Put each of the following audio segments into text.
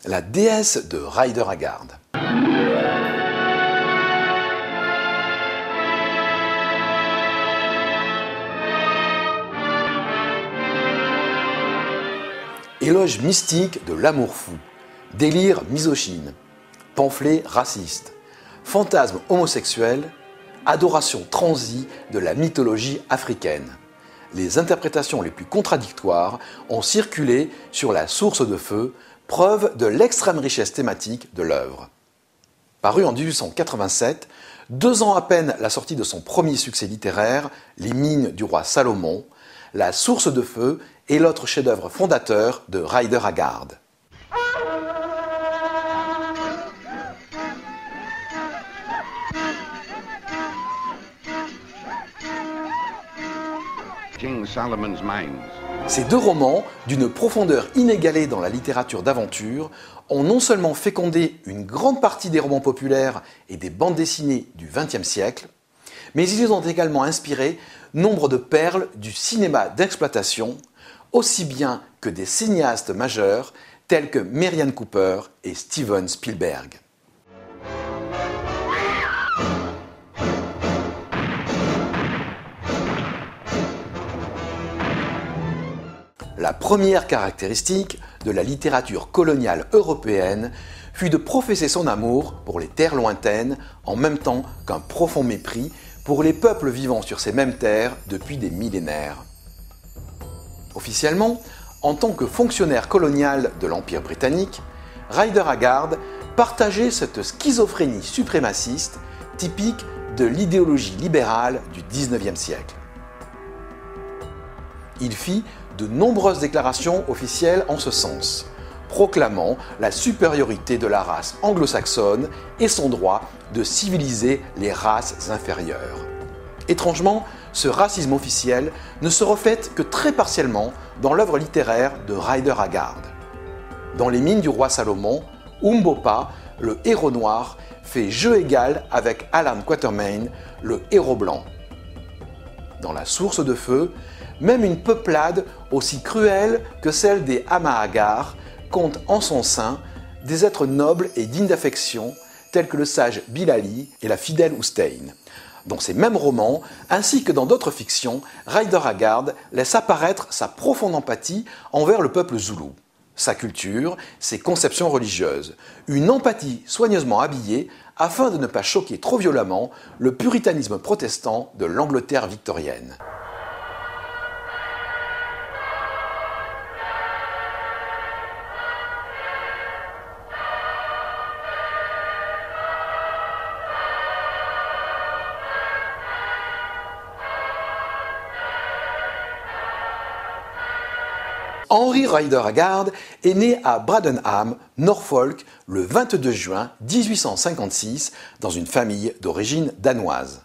la déesse de Rider Haggard. Éloge mystique de l'amour fou, délire misogyne, pamphlet raciste, fantasme homosexuel, adoration transie de la mythologie africaine. Les interprétations les plus contradictoires ont circulé sur La Source de Feu, preuve de l'extrême richesse thématique de l'œuvre. Paru en 1887, 2 ans à peine la sortie de son premier succès littéraire, Les Mines du roi Salomon, La Source de Feu est l'autre chef-d'œuvre fondateur de Rider Haggard. King Solomon's Mines. Ces 2 romans, d'une profondeur inégalée dans la littérature d'aventure, ont non seulement fécondé une grande partie des romans populaires et des bandes dessinées du XXe siècle, mais ils ont également inspiré nombre de perles du cinéma d'exploitation, aussi bien que des cinéastes majeurs tels que Merian Cooper et Steven Spielberg. La première caractéristique de la littérature coloniale européenne fut de professer son amour pour les terres lointaines en même temps qu'un profond mépris pour les peuples vivant sur ces mêmes terres depuis des millénaires. Officiellement, en tant que fonctionnaire colonial de l'Empire britannique, Rider Haggard partageait cette schizophrénie suprémaciste typique de l'idéologie libérale du XIXe siècle. Il fit de nombreuses déclarations officielles en ce sens, proclamant la supériorité de la race anglo-saxonne et son droit de civiliser les races inférieures. Étrangement, ce racisme officiel ne se reflète que très partiellement dans l'œuvre littéraire de Rider Haggard. Dans Les Mines du roi Salomon, Umbopa, le héros noir, fait jeu égal avec Alan Quatermain, le héros blanc. Dans La Source de Feu, même une peuplade aussi cruelle que celle des Amahagars compte en son sein des êtres nobles et dignes d'affection tels que le sage Bilali et la fidèle Oustein. Dans ces mêmes romans, ainsi que dans d'autres fictions, Rider Haggard laisse apparaître sa profonde empathie envers le peuple zoulou, sa culture, ses conceptions religieuses, une empathie soigneusement habillée afin de ne pas choquer trop violemment le puritanisme protestant de l'Angleterre victorienne. Henry Rider Haggard est né à Bradenham, Norfolk, le 22 juin 1856 dans une famille d'origine danoise.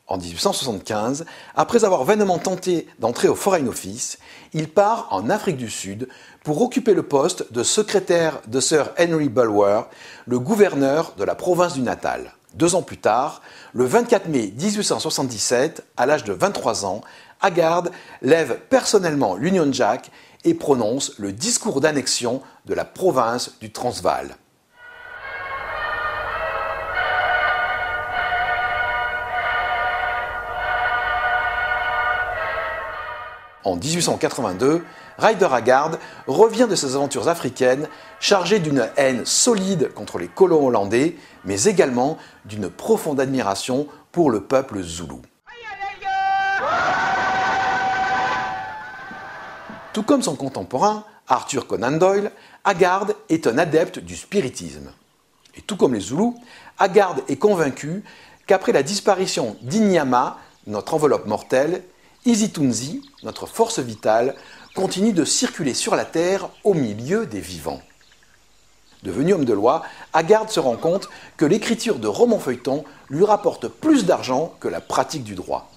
En 1875, après avoir vainement tenté d'entrer au Foreign Office, il part en Afrique du Sud pour occuper le poste de secrétaire de Sir Henry Bulwer, le gouverneur de la province du Natal. 2 ans plus tard, le 24 mai 1877, à l'âge de 23 ans, Haggard lève personnellement l'Union Jack et prononce le discours d'annexion de la province du Transvaal. En 1882, Rider Haggard revient de ses aventures africaines chargé d'une haine solide contre les colons hollandais, mais également d'une profonde admiration pour le peuple zoulou. Tout comme son contemporain, Arthur Conan Doyle, Haggard est un adepte du spiritisme. Et tout comme les Zoulous, Haggard est convaincu qu'après la disparition d'Inyama, notre enveloppe mortelle, Isitunzi, notre force vitale, continue de circuler sur la Terre au milieu des vivants. Devenu homme de loi, Haggard se rend compte que l'écriture de romans feuilletons lui rapporte plus d'argent que la pratique du droit.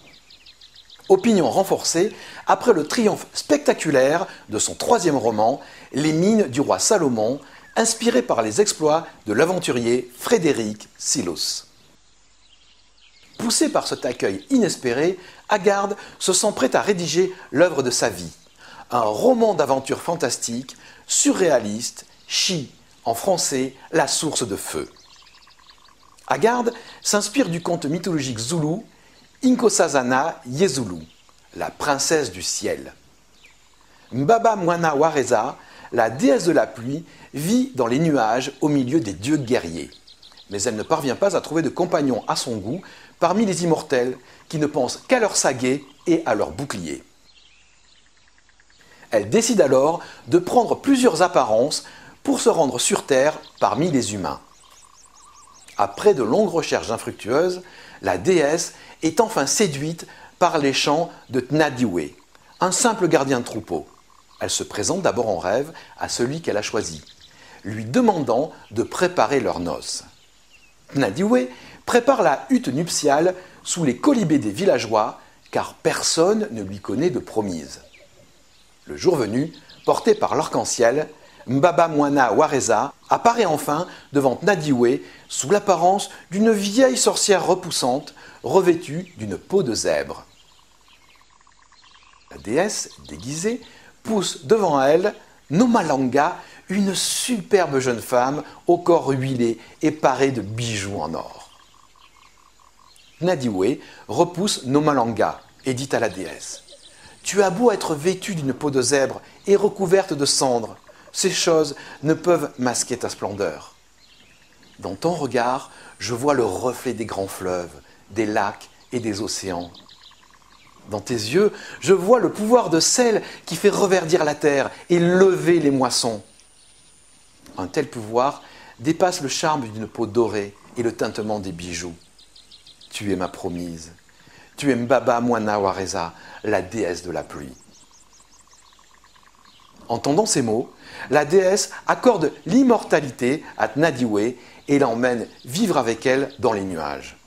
Opinion renforcée après le triomphe spectaculaire de son 3e roman, Les Mines du roi Salomon, inspiré par les exploits de l'aventurier Frédéric Selous. Poussé par cet accueil inespéré, Haggard se sent prêt à rédiger l'œuvre de sa vie. Un roman d'aventure fantastique, surréaliste, chi, en français la source de feu. Agarde s'inspire du conte mythologique zoulou Inkosazana Yezulu, la princesse du ciel. Mbaba Mwana Wareza, la déesse de la pluie, vit dans les nuages au milieu des dieux guerriers. Mais elle ne parvient pas à trouver de compagnon à son goût parmi les immortels qui ne pensent qu'à leur saguet et à leur bouclier. Elle décide alors de prendre plusieurs apparences pour se rendre sur Terre parmi les humains. Après de longues recherches infructueuses, la déesse est enfin séduite par les chants de Tnadiwe, un simple gardien de troupeau. Elle se présente d'abord en rêve à celui qu'elle a choisi, lui demandant de préparer leurs noces. Tnadiwe prépare la hutte nuptiale sous les colibés des villageois, car personne ne lui connaît de promise. Le jour venu, porté par l'arc-en-ciel, Mbaba Mwana Wareza apparaît enfin devant Tnadiwe sous l'apparence d'une vieille sorcière repoussante revêtue d'une peau de zèbre. La déesse, déguisée, pousse devant elle Nomalanga, une superbe jeune femme au corps huilé et parée de bijoux en or. Tnadiwe repousse Nomalanga et dit à la déesse : « Tu as beau être vêtue d'une peau de zèbre et recouverte de cendres, ces choses ne peuvent masquer ta splendeur. Dans ton regard, je vois le reflet des grands fleuves, des lacs et des océans. Dans tes yeux, je vois le pouvoir de celle qui fait reverdir la terre et lever les moissons. Un tel pouvoir dépasse le charme d'une peau dorée et le tintement des bijoux. Tu es ma promise. Tu es Mbaba Mwana Wareza, la déesse de la pluie. » Entendant ces mots, la déesse accorde l'immortalité à Tnadiwe et l'emmène vivre avec elle dans les nuages.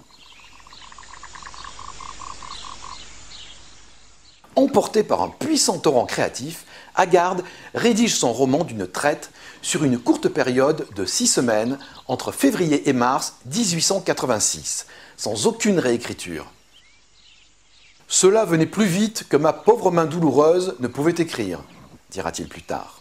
Emporté par un puissant torrent créatif, Agarde rédige son roman d'une traite sur une courte période de 6 semaines entre février et mars 1886, sans aucune réécriture. « Cela venait plus vite que ma pauvre main douloureuse ne pouvait écrire », dira-t-il plus tard.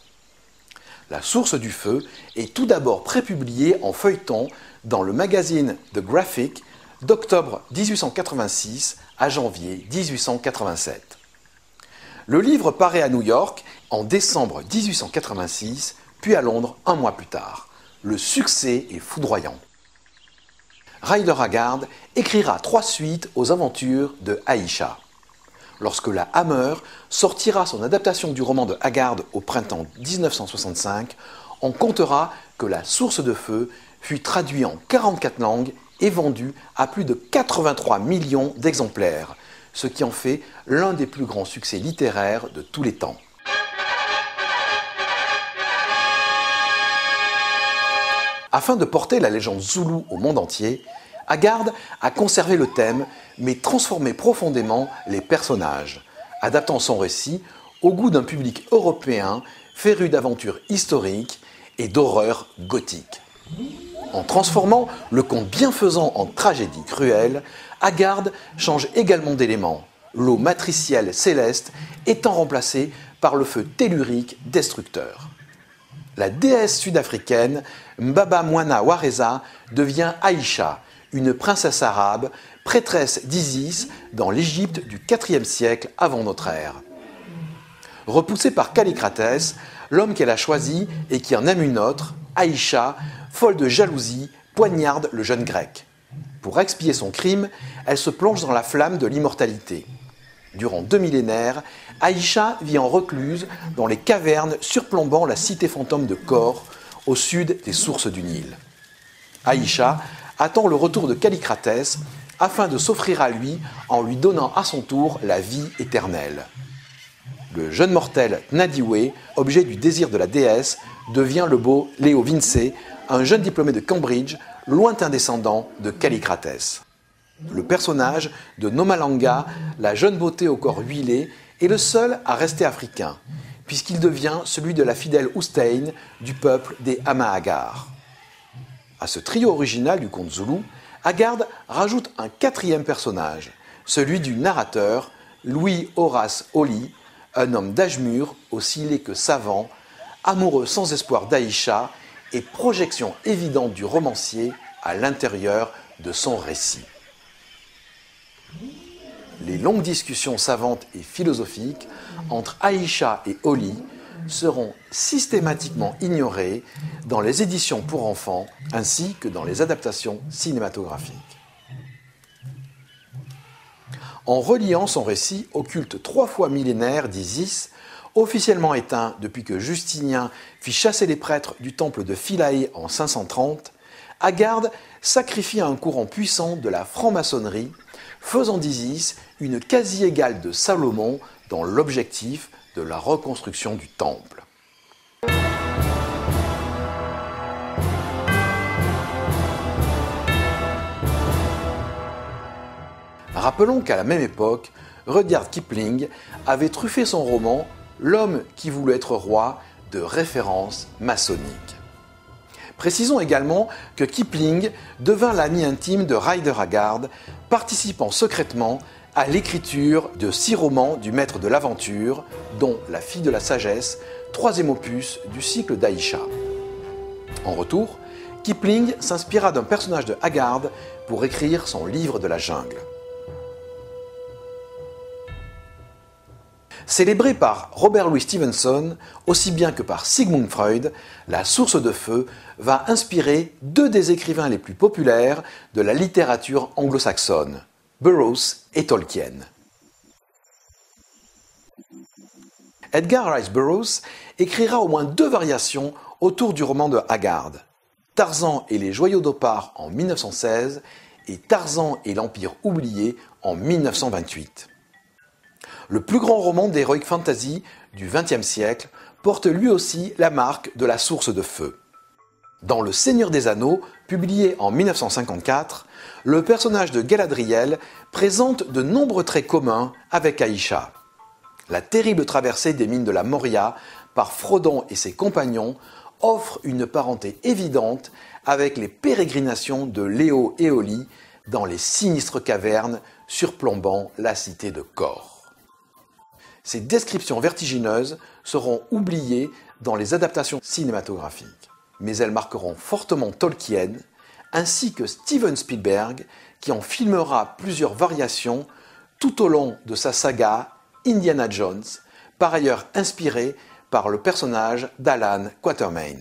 La source du feu est tout d'abord prépubliée en feuilleton dans le magazine The Graphic d'octobre 1886 à janvier 1887. Le livre paraît à New York en décembre 1886, puis à Londres un mois plus tard. Le succès est foudroyant. Rider Haggard écrira 3 suites aux aventures de Aïcha. Lorsque la Hammer sortira son adaptation du roman de Haggard au printemps 1965, on comptera que La Source de Feu fut traduit en 44 langues et vendu à plus de 83 millions d'exemplaires, ce qui en fait l'un des plus grands succès littéraires de tous les temps. Afin de porter la légende zoulou au monde entier, Haggard a conservé le thème, mais transformé profondément les personnages, adaptant son récit au goût d'un public européen féru d'aventures historiques et d'horreurs gothiques. En transformant le conte bienfaisant en tragédie cruelle, Haggard change également d'élément, l'eau matricielle céleste étant remplacée par le feu tellurique destructeur. La déesse sud-africaine Mbaba Mwana Wareza devient Aïcha, une princesse arabe, prêtresse d'Isis dans l'Égypte du IVe siècle avant notre ère. Repoussée par Callicratès, l'homme qu'elle a choisi et qui en aime une autre, Aïcha, folle de jalousie, poignarde le jeune grec. Pour expier son crime, elle se plonge dans la flamme de l'immortalité. Durant 2 millénaires, Aïcha vit en recluse dans les cavernes surplombant la cité fantôme de Kor, au sud des sources du Nil. Aïcha attend le retour de Callicratès afin de s'offrir à lui en lui donnant à son tour la vie éternelle. Le jeune mortel Tnadiwe, objet du désir de la déesse, devient le beau Léo Vincey, un jeune diplômé de Cambridge, lointain descendant de Callicratès. Le personnage de Nomalanga, la jeune beauté au corps huilé, est le seul à rester africain, puisqu'il devient celui de la fidèle Oustein du peuple des Amahagars. À ce trio original du conte zoulou, Haggard rajoute un 4e personnage, celui du narrateur Louis Horace Holly, un homme d'âge mûr, aussi laid que savant, amoureux sans espoir d'Aïcha et projection évidente du romancier à l'intérieur de son récit. Les longues discussions savantes et philosophiques entre Aïcha et Holly seront systématiquement ignorées dans les éditions pour enfants ainsi que dans les adaptations cinématographiques. En reliant son récit au culte 3 fois millénaire d'Isis, officiellement éteint depuis que Justinien fit chasser les prêtres du temple de Philae en 530, Agarde sacrifie un courant puissant de la franc-maçonnerie, faisant d'Isis une quasi-égale de Salomon dans l'objectif de la reconstruction du temple. Rappelons qu'à la même époque, Rudyard Kipling avait truffé son roman « L'homme qui voulait être roi » de références maçonniques. Précisons également que Kipling devint l'ami intime de Rider Haggard, participant secrètement à l'écriture de 6 romans du maître de l'aventure, dont La fille de la sagesse, 3e opus du cycle d'Aïcha. En retour, Kipling s'inspira d'un personnage de Haggard pour écrire son livre de la jungle. Célébrée par Robert Louis Stevenson, aussi bien que par Sigmund Freud, La source de feu va inspirer 2 des écrivains les plus populaires de la littérature anglo-saxonne, Burroughs et Tolkien. Edgar Rice Burroughs écrira au moins 2 variations autour du roman de Haggard, Tarzan et les joyaux d'Opar en 1916 et Tarzan et l'Empire oublié en 1928. Le plus grand roman d'heroic fantasy du XXe siècle porte lui aussi la marque de la source de feu. Dans Le Seigneur des Anneaux, publié en 1954, le personnage de Galadriel présente de nombreux traits communs avec Aïcha. La terrible traversée des mines de la Moria par Frodon et ses compagnons offre une parenté évidente avec les pérégrinations de Léo et Holly dans les sinistres cavernes surplombant la cité de Kor. Ces descriptions vertigineuses seront oubliées dans les adaptations cinématographiques, mais elles marqueront fortement Tolkien, ainsi que Steven Spielberg, qui en filmera plusieurs variations tout au long de sa saga Indiana Jones, par ailleurs inspirée par le personnage d'Alan Quatermain.